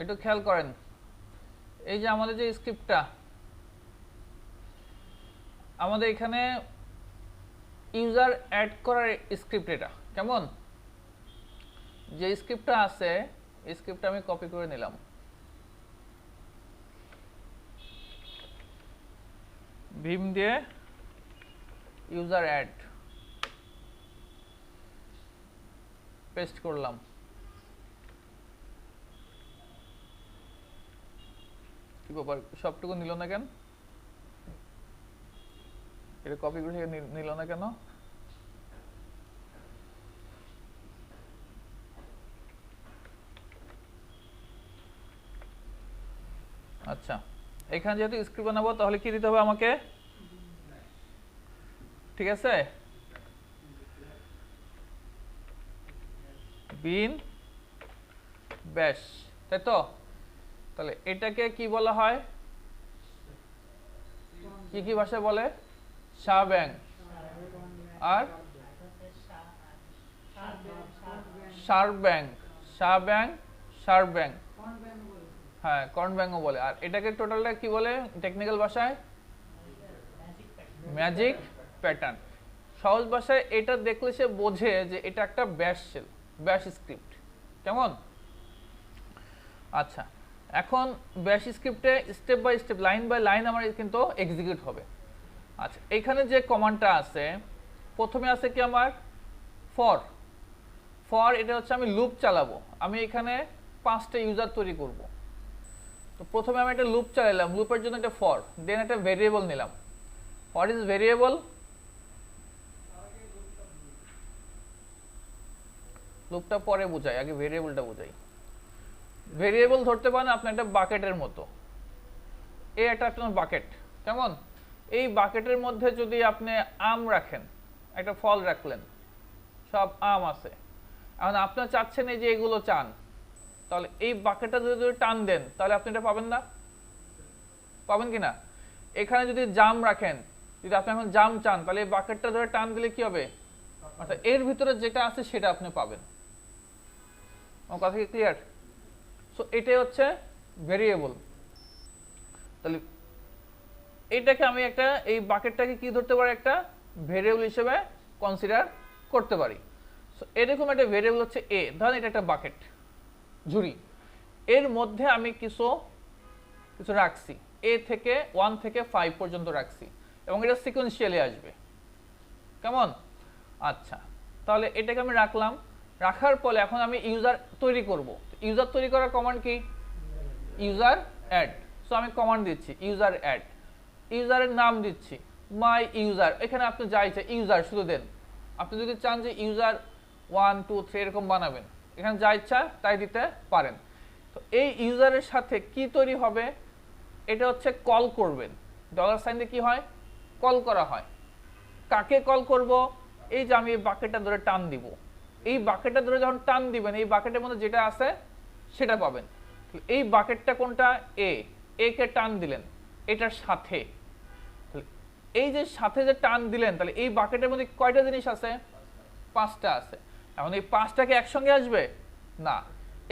একটু খেয়াল করেন, এই যে আমাদের যে স্ক্রিপ্টটা, আমাদের এখানে ইউজার অ্যাড করার স্ক্রিপ্ট, এটা কেমন? যে স্ক্রিপ্টটা আছে এই স্ক্রিপ্টটা আমি কপি করে নিলাম, ভিম দিয়ে ইউজার অ্যাড পেস্ট করলাম। কি ব্যাপার, সবটুকু নিল না কেন? এটা কপি করে নিল না কেন? আচ্ছা, এখানে যেহেতু স্ক্রিপ্ট বানাবো তাহলে কি দিতে হবে আমাকে? ঠিক আছে, বিন ব্যাশ, তাই তো? তাহলে এটাকে কি বলা হয়, কি কি ভাষায় বলে? শাব্যাং আর শারব্যাং, শাব্যাং শারব্যাং, হ্যাঁ কর্নব্যাংও বলে। আর এটাকে টোটালটা কি বলে টেকনিক্যাল ভাষায়? Magic pattern. সহজ ভাষায় এটা দেখলে সে বোঝে যে এটা একটা ব্যাশ শেল, ব্যাশ স্ক্রিপ্ট, কেমন? আচ্ছা, এখন ব্যাশ স্ক্রিপ্টে step by step, line by line আমার কিন্তু এক্সিকিউট হবে। আচ্ছা, এখানে যে কমান্ডটা আছে, প্রথমে আছে কি আমার ফর। ফর এটা হচ্ছে আমি লুপ চালাবো, আমি এখানে 5টা ইউজার তৈরি করব। তো প্রথমে আমি একটা লুপ চালালাম, লুপের জন্য একটা ফর, দেন একটা ভেরিয়েবল নিলাম। What is variable? লুপটা পরে বোঝাই, আগে ভেরিয়েবলটা বোঝাই। ভেরিয়েবল ধরতে পারেন আপনি একটা বাকেটের মতো, এই একটা আপনার বাকেট, কেমন? এই বাকেটের মধ্যে যদি আপনি আম রাখেন, একটা ফল রাখলেন, সব আম আছে, এখন আপনার চাচ্ছেন এই যে এগুলো চান, তাহলে এই বাকেটটা যদি টান দেন তাহলে আপনি এটা পাবেন না? পাবেন কি না? এখানে যদি জাম রাখেন, যদি আপনি এখন জাম চান, তাহলে এই বাকেটটা ধরে টান দিলে কি হবে? অর্থাৎ এর ভিতরে যেটা আছে সেটা আপনি পাবেন। আমার কথা কি ক্লিয়ার? সো এটাই হচ্ছে ভেরিয়েবল। তাহলে এটাকে আমি একটা, এই বাকেটটাকে কি ধরতে পারি? একটা ভেরিয়েবল হিসেবে কনসিডার করতে পারি। সো এরকম একটা ভেরিয়েবল হচ্ছে এ, ধরেন এটা একটা বাকেট ঝুড়ি, এর মধ্যে আমি কিছু রাখছি, এ থেকে 1 থেকে 5 পর্যন্ত রাখছি, এবং এটা সিকোয়েন্সিয়ালি আসবে, কেমন? আচ্ছা, তাহলে এটাকে আমি রাখলাম, রাখার পরে এখন আমি ইউজার তৈরি করব। ইউজার তৈরি করার কমান্ড কি? User add. সো আমি কমান্ড দিচ্ছি ইউজার অ্যাড, ইউজারের নাম দিচ্ছি মাই ইউজার, এখানে আপনি যা ইচ্ছা ইউজার শুধু দেন। আপনি যদি চান যে ইউজার 1 2 3 এরকম বানাবেন, এখানে যা ইচ্ছা তাই দিতে পারেন। তো এই ইউজারের সাথে কি তৈরি হবে? এটা হচ্ছে কল করবেন, ডলার সাইন দিয়ে কি হয়? কল করা হয়। কাকে কল করব? এই যে আমি এই বাকেটটা ধরে টান দিব, এই বাকেটটা ধরে যখন টান দিবেন, এই বাকেটের মধ্যে যেটা আছে সেটা পাবেন। এই বাকেটটা কোনটা? এ, এ কে টান দিলেন এটার সাথে, এই যে সাথে যে টান দিলেন, তাহলে এই বাকেটের মধ্যে কয়টা জিনিস আছে? 5টা আছে। এখন এই 5টাকে একসঙ্গে আসবে না,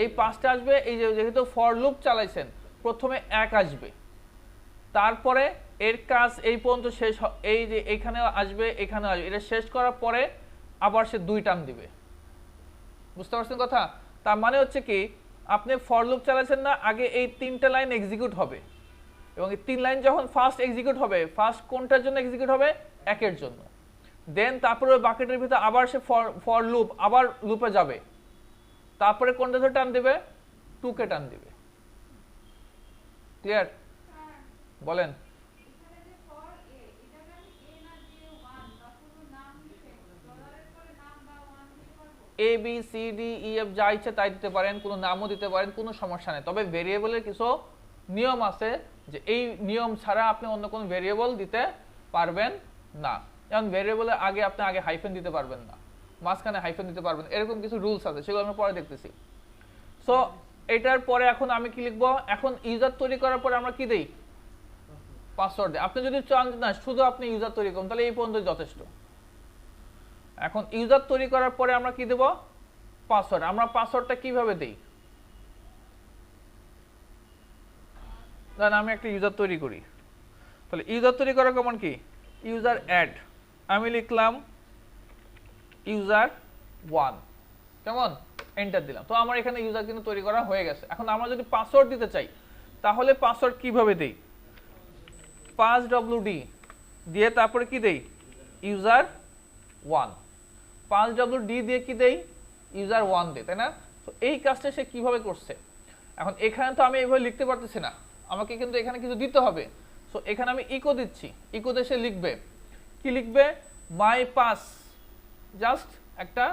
এই 5টা আসবে, এই যে যেহেতু ফর লুপ চালাইছেন, প্রথমে 1 আসবে, তারপরে এর কাজ এই পর্যন্ত শেষ, এই যে এখানে আসবে, এখানে আসবে, এটা শেষ করার পরে আবার সে 2 টান দিবে। বুঝতে পারছেন কথা? তার মানে হচ্ছে কি, আপনি ফর লুপ চালাচ্ছেন না, আগে এই 3টা লাইন এক্সিকিউট হবে, এবং এই 3 লাইন যখন ফার্স্ট এক্সিকিউট হবে, ফার্স্ট কোনটার জন্য এক্সিকিউট হবে? 1 এর জন্য। দেন তারপরে ওই বাকেটের ভিতরে আবার সে ফর লুপ, আবার লুপে যাবে, তারপরে কোনটা ধরে টান দিবে? 2 কে টান দিবে। ক্লিয়ার? বলেন। A B C D E F যা ইচ্ছে তাই দিতে পারেন, কোনো নামও দিতে পারেন, কোনো সমস্যা নেই। তবে ভেরিয়েবলের কিছু নিয়ম আছে, যে এই নিয়ম ছাড়া আপনি অন্য কোনো ভেরিয়েবল দিতে পারবেন না। যেমন ভেরিয়েবলের আগে আপনি আগে হাইফেন দিতে পারবেন না, মাঝখানে হাইফেন দিতে পারবেন, এরকম কিছু রুলস আছে, সেগুলো আমরা পরে দেখতেছি। সো এটার পরে এখন আমি কি লিখবো? এখন ইউজার তৈরি করার পরে আমরা কি দেই? পাসওয়ার্ড দেই। আপনি যদি চান না শুধু আপনি ইউজার তৈরি করুন, তাহলে এই পর্যন্ত যথেষ্ট। এখন ইউজার তৈরি করার পরে আমরা কি দেব? পাসওয়ার্ড। আমরা পাসওয়ার্ডটা কিভাবে দেই? ধরেন আমি একটা ইউজার তৈরি করি, তাহলে ইউজার তৈরি করার কমান্ড কি? ইউজার অ্যাড, আমি লিখলাম ইউজার 1, কেমন, এন্টার দিলাম। তো আমার এখানে ইউজার কিন্তু তৈরি করা হয়ে গেছে। এখন আমরা যদি পাসওয়ার্ড দিতে চাই তাহলে পাসওয়ার্ড কিভাবে দেই? passwd দিয়ে তারপরে কি দেই? ইউজার 1, passwd দিয়ে কি দেই? ইউজার 1 দেই, তাই না? তো এই কাজটা সে কিভাবে করছে? এখন এখানে তো আমি এইভাবে লিখতে পারতেছি না, আমাকে কিন্তু এখানে কিছু দিতে হবে। সো এখানে আমি ইকো দিচ্ছি, ইকো দিয়ে সে লিখবে, কি লিখবে? মাই পাস, জাস্ট একটা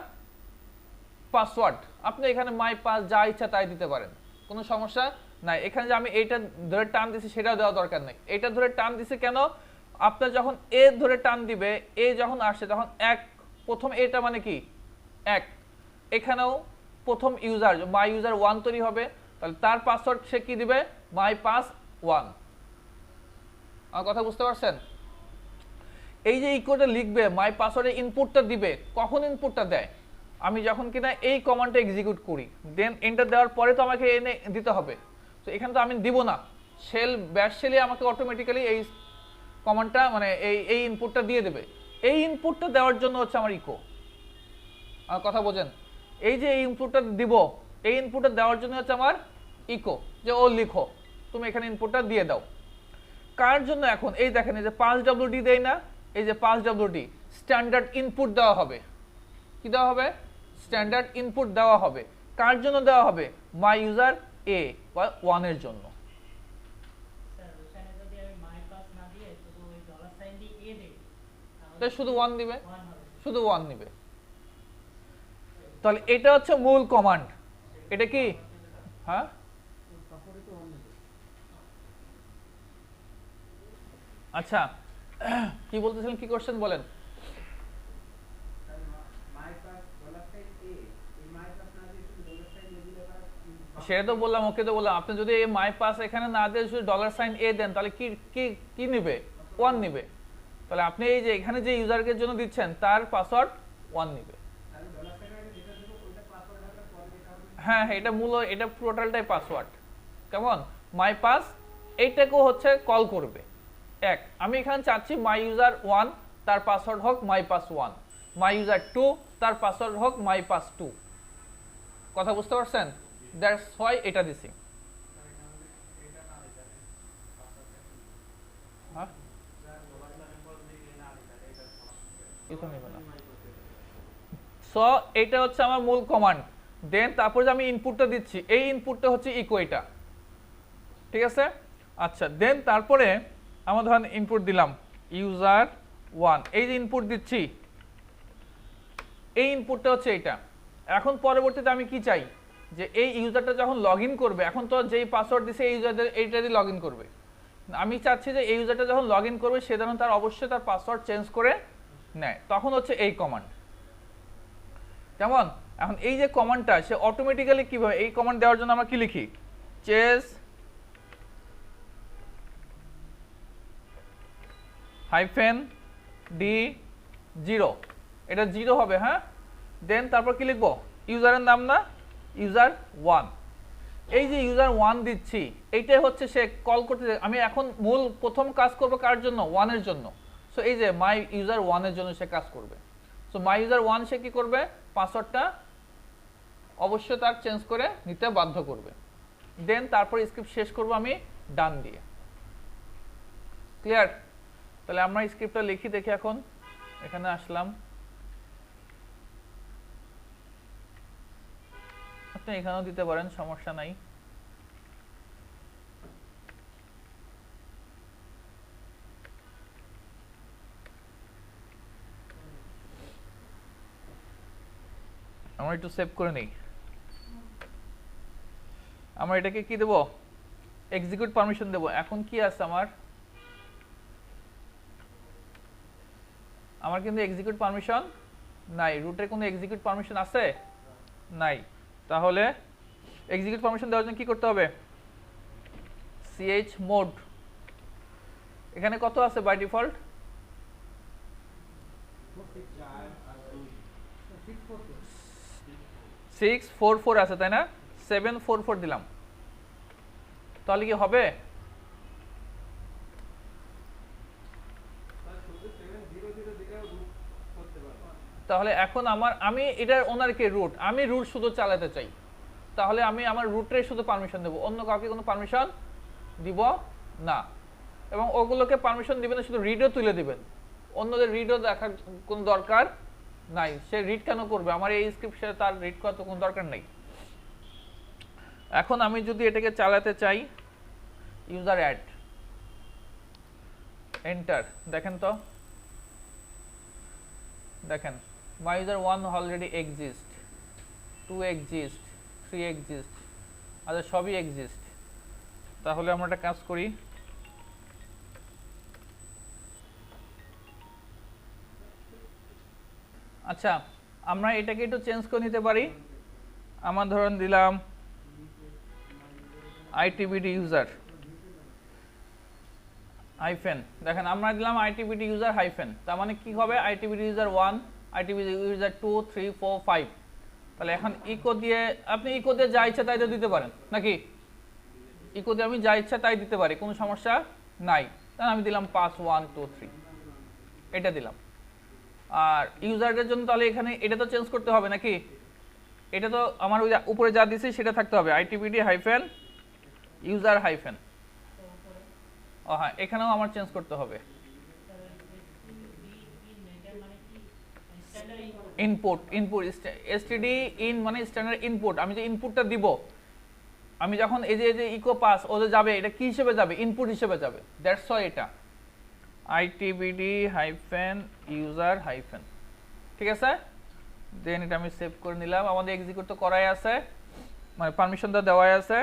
পাসওয়ার্ড। আপনি এখানে মাই পাস যা ইচ্ছা তাই দিতে পারেন, কোনো সমস্যা নাই। এখানে যে আমি এইটা ধরে টান দিছি সেটাও দেওয়া দরকার নেই। এটা ধরে টান দিছি কেন? আপনার যখন এ ধরে টান দিবে, এ যখন আসে তখন এক, প্রথম এটা মানে কি? এক। এখানেও প্রথম ইউজার মাই ইউজার 1 তৈরি হবে, তাহলে তার পাসওয়ার্ড সে কি দিবে? মাই পাস 1। আমার কথা বুঝতে পারছেন? এই যে ইকোটা লিখবে, মাই পাসওয়ার্ডে ইনপুটটা দিবে, কখন ইনপুটটা দেয়? আমি যখন কিনা এই কমান্ডটা এক্সিকিউট করি, দেন এন্টার দেওয়ার পরে তো আমাকে এনে দিতে হবে। তো এখানে তো আমি দিব না, শেল ব্যাশ শেলে আমাকে অটোমেটিক্যালি এই কমান্ডটা মানে এই ইনপুটটা দিয়ে দেবে। এই ইনপুটটা দেওয়ার জন্য হচ্ছে আমার ইকো। আমার কথা বোঝেন? এই যে এই ইনপুটটা দিব, এই ইনপুটটা দেওয়ার জন্য হচ্ছে আমার ইকো, যে ও লিখো, তুমি এখানে ইনপুটটা দিয়ে দাও। কার জন্য? এখন এই দেখেন, এই যে passwd দেই না, এই যে passwd স্ট্যান্ডার্ড ইনপুট দেওয়া হবে। কি দেওয়া হবে? স্ট্যান্ডার্ড ইনপুট দেওয়া হবে। কার জন্য দেওয়া হবে? মাই ইউজার এ বা 1 এর জন্য। শুধু 1 দিবে, শুধু 1 নিবে। তাহলে এটা হচ্ছে মূল কমান্ড। এটা কি? হ্যাঁ, আচ্ছা, কি বলতেছিলেন, কি কোশ্চেন বলেন? সেটা তো বললাম, ওকে তো বললাম। আপনি যদি মাই পাস এখানে না দিয়ে শুধু $a দেন তাহলে কি কি কি নিবে? 1 নিবে। তাহলে আপনি এই যে এখানে যে ইউজারের জন্য দিচ্ছেন তার পাসওয়ার্ড 1 নিবে। হ্যাঁ হ্যাঁ, এটা মূল, এটা টোটালটাই পাসওয়ার্ড। কেমন? মাই পাস এইটাকেও হচ্ছে কল করবে। এক, আমি এখানে চাচ্ছি মাই ইউজার 1 তার পাসওয়ার্ড হোক মাই পাস 1, মাই ইউজার 2 তার পাসওয়ার্ড হোক মাই পাস 2। কথা বুঝতে পারছেন? দ্যাটস হোয়াই এটা দিছি। হ্যাঁ, সো এটা হচ্ছে আমার মূল কমান্ড। দেন তারপর যে আমি ইনপুটটা দিচ্ছি, এই ইনপুটটা হচ্ছে ইকো, এটা ঠিক আছে। আচ্ছা, দেন তারপরে আমরা ধরেন ইনপুট দিলাম ইউজার 1, এই যে ইনপুট দিচ্ছি, এই ইনপুটটা হচ্ছে এইটা। এখন পরবর্তীতে আমি কি চাই? যে এই ইউজারটা যখন লগ ইন করবে, এখন তো যেই পাসওয়ার্ড দিছে এই ইউজারদের এইটা দিয়ে লগ ইন করবে। আমি চাচ্ছি যে এই ইউজারটা যখন লগ ইন করবে সে যেন তার অবশ্যই তার পাসওয়ার্ড চেঞ্জ করে নেয়, তখন হচ্ছে এই কমান্ড। কেমন? এখন এই যে কমান্ডটা সে অটোমেটিক্যালি কিভাবে, এই কমান্ড দেওয়ার জন্য আমরা কি লিখি? চেঞ্জ -d0, এটা 0 হবে। হ্যাঁ, দেন তারপর কি লিখবো? ইউজারের নাম না, ইউজার 1। এই যে ইউজার 1 দিচ্ছি, এইটাই হচ্ছে সে কল করতে। আমি এখন মূল প্রথম কাজ করব কার জন্য? 1 এর জন্য। সো এই যে মাই ইউজার 1 এর জন্য সে কাজ করবে। সো মাই ইউজার 1 সে কি করবে? পাসওয়ার্ডটা অবশ্যই তার চেঞ্জ করে নিতে বাধ্য করবে। দেন তারপর স্ক্রিপ্ট শেষ করব আমি ডান দিয়ে। ক্লিয়ার? তাহলে আমরা স্ক্রিপ্টটা লিখি দেখি। এখন এখানে আসলাম, আপনি এখানেও দিতে পারেন, সমস্যা নাই। আমরা একটু সেভ করে নেই। আমরা এটাকে কি দেব? এক্সিকিউট পারমিশন দেব। এখন কি আছে আমার? আমার কিন্তু এক্সিকিউট পারমিশন নাই। রুটের কোনো এক্সিকিউট পারমিশন আছে? নাই। তাহলে এক্সিকিউট পারমিশন দেওয়ার জন্য কি করতে হবে? chmod, এখানে কত আছে বাই ডিফল্ট? 644 আছে, তাই না? 744 দিলাম, তাহলে কি হবে? তাহলে এখন আমি এটার ওনারকে রুট, আমি রুট শুধু চালাতে চাই, তাহলে আমি আমার রুটের শুধু পারমিশন দেব, অন্য কাউকে কোনো পারমিশন দিব না। এবং ওগুলোকে পারমিশন দিবেন না, শুধু রিডও তুলে দিবেন, অন্যদের রিডও দেখার কোনো দরকার নাই। সে রিড কেন করবে? আমার এই স্ক্রিপ্টে তার রিড করার তো কোনো দরকার নেই। এখন আমি যদি এটাকে চালাতে চাই, ইউজার অ্যাড, এন্টার, দেখেন তো, দেখেন my user 1 already exist, 2 exist, 3 exist, আচ্ছা সবই exist। তাহলে আমরা একটা কাজ করি, আচ্ছা আমরা এটাকে একটু চেঞ্জ করে নিতে পারি। আমার ধরুন দিলাম আইটিবিডি ইউজার হাইফেন, দেখেন আমরা দিলাম আইটিবিডি ইউজার হাইফেন, তার মানে কি হবে? ITBD user 1, ITBD user 2, 3, 4, 5। তাহলে এখন ইকো দিয়ে, আপনি ইকো দিয়ে যা ইচ্ছা তাই দিতে পারেন নাকি? ইকো দিয়ে আমি যা ইচ্ছা তাই দিতে পারি, কোনো সমস্যা নাই। তাহলে আমি দিলাম পাস 1 2 3, এটা দিলাম। আর ইউজারের জন্য তাহলে এখানে এটা তো চেঞ্জ করতে হবে নাকি? এটা তো আমার ওই উপরে যা দিছি সেটা থাকতে হবে, আইটিবিডি হাইফেন ইউজার হাইফেন। ও হ্যাঁ, এখানেও আমার চেঞ্জ করতে হবে, ইনপুট, এসটিডি ইন মানে স্ট্যান্ডার্ড ইনপুট। আমি যে ইনপুটটা দিব, আমি যখন এই যে ইকো পাস ওদের যাবে, এটা কি হিসেবে যাবে? ইনপুট হিসেবে যাবে, দ্যাটস ওয়াই এটা আইটিবিডি হাইফেন ইউজার হাইফেন। ঠিক আছে, দেন এটা আমি সেভ করে নিলাম। আমাদের এক্সিকিউট তো করাই আছে, মানে পারমিশনটা দেওয়াই আছে।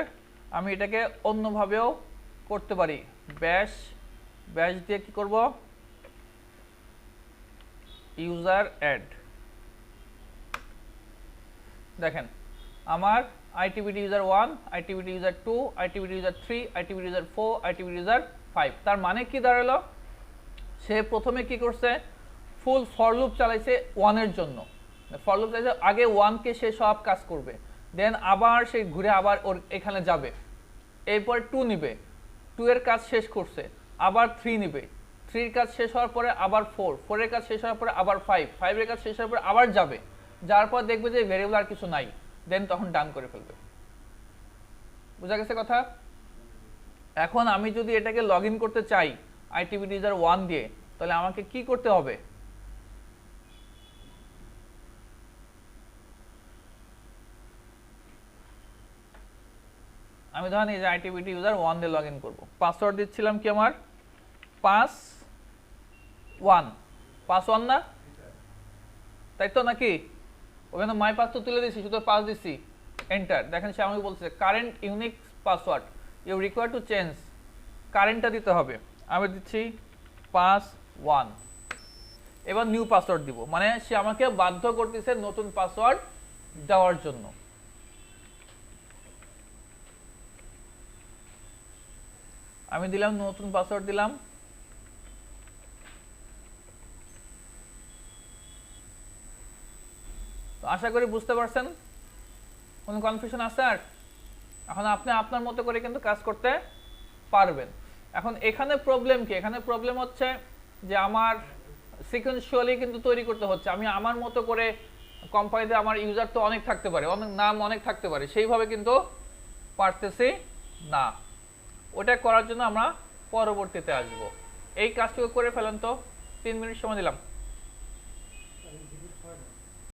আমি এটাকে অন্যভাবেও করতে পারি, ব্যাশ দিয়ে কি করব? ইউজার অ্যাড, দেখেন আমার ITBD user 1, ITBD user 2, ITBD user 3, ITBD user 4, ITBD user 5। তার মানে কি দাঁড়ালো? সে প্রথমে কি করছে? ফুল ফর লুপ চালাইছে 1 এর জন্য। ফর লুপ চালাইছে, আগে 1 কে সে সব কাজ করবে, দেন আবার সে ঘুরে আবার ওর এখানে যাবে, এরপর 2 নিবে, 2 এর কাজ শেষ করছে, আবার 3 নিবে, 3 এর কাজ শেষ হওয়ার পরে আবার 4, 4 এর কাজ শেষ হওয়ার পরে আবার 5, 5 এর কাজ শেষ হওয়ার পরে আবার যাবে, যার পর দেখবে যে ভেরিয়েবল আর কিছু নাই, দেন তখন ডান করে ফেলবে। বুঝা গেছে কথা? এখন আমি যদি এটাকে লগ ইন করতে চাই আইটিবিডি ইউজার 1 দিয়ে, তাহলে আমাকে কি করতে হবে? আমি ধরেন এই যে আইটিবিডি ইউজার 1 দিয়ে লগ ইন করবো, পাসওয়ার্ড দিচ্ছিলাম কি আমার পাস1 না, তাই তো নাকি? ওখানে মাই পাস তো তুলে দিছি, শুধু পাস দিছি, এন্টার। দেখেন সে আমাকে বলছে current unique password you require to change, কারেন্টটা দিতে হবে। আমি দিচ্ছি পাস1, এবার নিউ পাসওয়ার্ড দিব, মানে সে আমাকে বাধ্য করতেছে নতুন পাসওয়ার্ড দেওয়ার জন্য। আমি দিলাম নতুন পাসওয়ার্ড দিলাম। আশা করি বুঝতে পারছেন, কোনো কনফিউশন আছে? আর এখন আপনি আপনার মতো করে কিন্তু কাজ করতে পারবেন। এখন এখানে প্রবলেম কি? এখানে প্রবলেম হচ্ছে যে আমার সিকোয়েন্সিয়ালি কিন্তু তৈরি করতে হচ্ছে। আমি আমার মতো করে, কোম্পানিতে আমার ইউজার তো অনেক থাকতে পারে, অনেক নাম অনেক থাকতে পারে, সেইভাবে কিন্তু পারতেছি না। ওটা করার জন্য আমরা পরবর্তীতে আসব। এই কাজটুকু করে ফেলেন তো, 3 মিনিট সময় দিলাম।